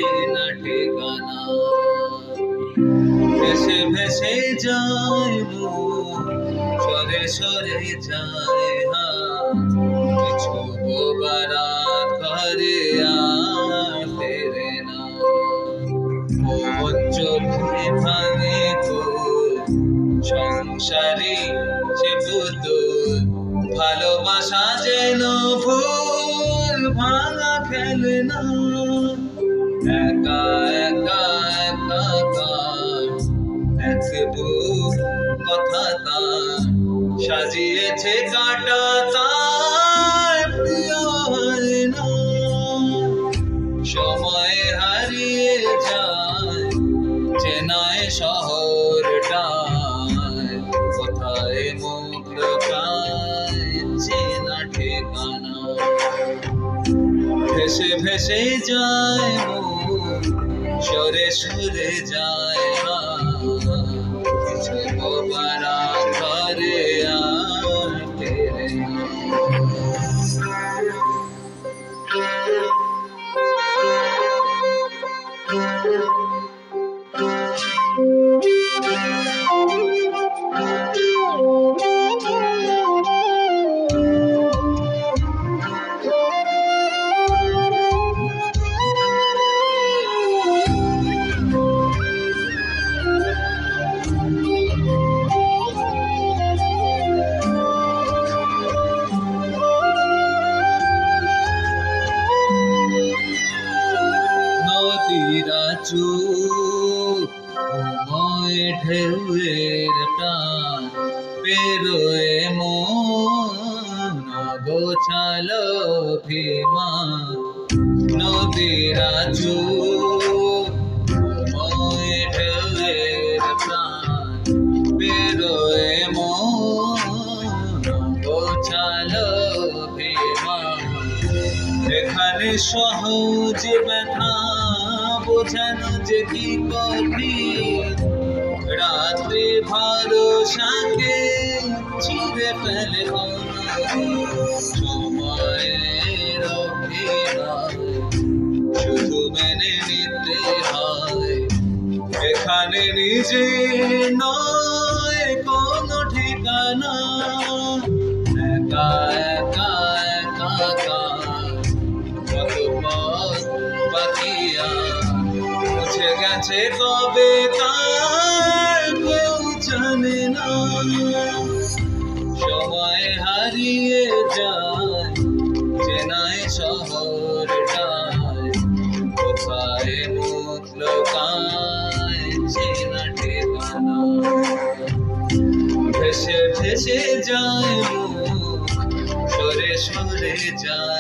চেনা ঠিকানা। ভেসে ভেসে যায় মন, সরে সরে যায় হাত, কিছু রাত ঘরে আর ফেরে না। মন চোখে ভাঙে তো সংসারে সে পুতুল, ভালোবাসা যেন ফুল ভাঙা খেলনা। একা একা একাকার এক বুক কথা তার, সাজিয়েছে কাটা তার প্রিয় হয় না। সময় হারিয়ে যায় চেনায় শহরটায়, কোথায় মুখ লুকায় চেনা ঠিকানা। ভেসে ভেসে যায় মন, সরে সরে যায় হাত, কিছু রাত ঘরে আর ফেরে না। নদীরা চুপ সময় ঢেউয়ের টান, পেরোয় মন অগোছালো অভিমান। নদীরা চুপ সময় ঢেউয়ের টান, পেরোয় মন অগোছালো অভিমান। এখানে সহজ ব্যথা বোঝানো যে কি কঠিন, রাত্রি ভরসাকে ছিঁড়ে ফেলে সময়ের অভিনয়, শুধু মেনে নিতে হয়। এখানে নিজে নয় কোনো ঠিকানা, একা একা একাকার কত পথ বাকিয়া, মুছে গেছে কবে তার কেউ জানে না। সময় হারিয়ে যায় চেনায় শহরটায়, কোথায় মুখ লুকায় চেনা ঠিকানা। ভেসে ভেসে যায় মুখ, সরে সরে যায়